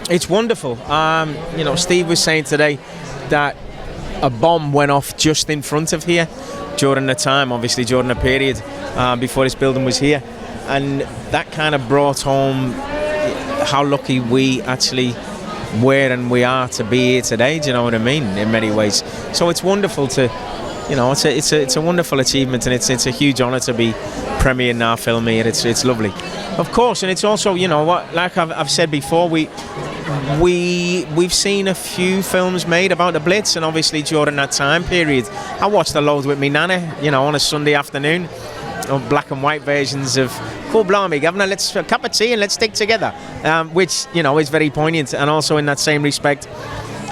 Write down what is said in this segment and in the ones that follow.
It's wonderful. You know, Steve was saying today that a bomb went off just in front of here during the time, obviously during the period before this building was here, and that kind of brought home how lucky we actually were and we are to be here today. Do you know what I mean? In many ways, so it's wonderful to, you know, it's a wonderful achievement, and it's a huge honour to be premiering our film here. It's lovely, of course, and it's also, you know what, like I've said before, we've seen a few films made about the Blitz, and obviously during that time period, I watched a load with me nana, you know, on a Sunday afternoon, of black and white versions of "Cool Blimey, Governor, let's have a cup of tea and let's stick together," which, you know, is very poignant. And also in that same respect,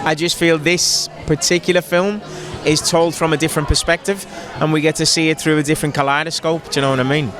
I just feel this particular film is told from a different perspective, and we get to see it through a different kaleidoscope. Do you know what I mean?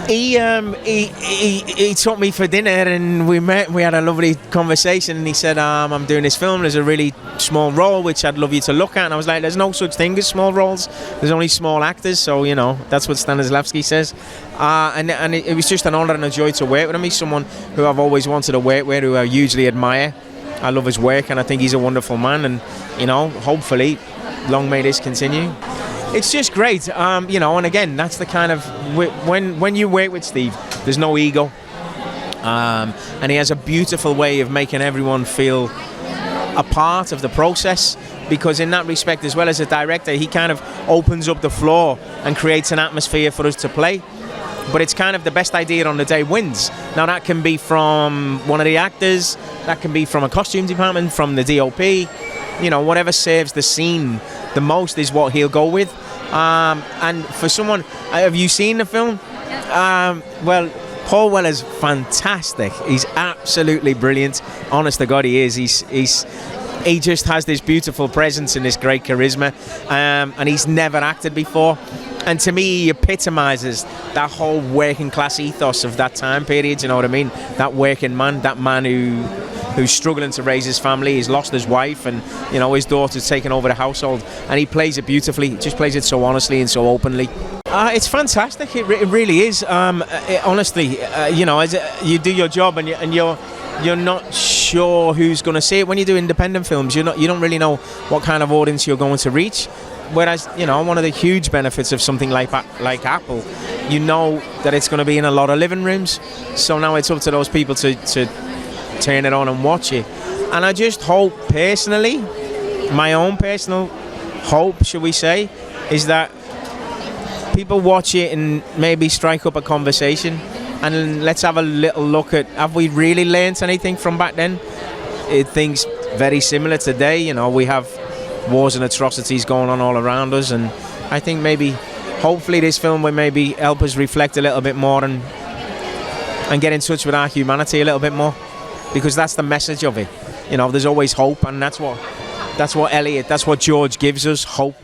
He took me for dinner, and we met. We had a lovely conversation, and he said, "I'm doing this film. There's a really small role which I'd love you to look at." And I was like, "There's no such thing as small roles. There's only small actors." So, you know, that's what Stanislavski says. And it was just an honour and a joy to work with him. He's someone who I've always wanted to work with, who I hugely admire. I love his work, and I think he's a wonderful man. And, you know, hopefully, long may this continue. It's just great, you know, and again, that's the kind of, when you work with Steve, there's no ego, and he has a beautiful way of making everyone feel a part of the process, because in that respect, as well as a director, he kind of opens up the floor and creates an atmosphere for us to play. But it's kind of the best idea on the day wins. Now, that can be from one of the actors, that can be from a costume department, from the DOP, you know, whatever serves the scene the most is what he'll go with. And for someone, have you seen the film? Well, Paul Weller's fantastic. He's absolutely brilliant. Honest to God, he is. He just has this beautiful presence and this great charisma, and he's never acted before. And to me, he epitomises that whole working class ethos of that time period. You know what I mean? That working man, that man who's struggling to raise his family. He's lost his wife, and, you know, his daughter's taken over the household, and he plays it beautifully. He just plays it so honestly and so openly. It's fantastic. It really is. Honestly, you know, as you do your job, and you're not sure who's going to see it. When you do independent films, you don't really know what kind of audience you're going to reach. Whereas, you know, one of the huge benefits of something like Apple, you know that it's going to be in a lot of living rooms. So now it's up to those people to turn it on and watch it. And I just hope, personally, my own personal hope, should we say, is that people watch it and maybe strike up a conversation, and let's have a little look at, have we really learnt anything from back then? Things very similar today. You know, we have wars and atrocities going on all around us, and I think maybe, hopefully, this film will maybe help us reflect a little bit more and get in touch with our humanity a little bit more, because that's the message of it. You know, there's always hope, and that's what Elliot, that's what George gives us, hope.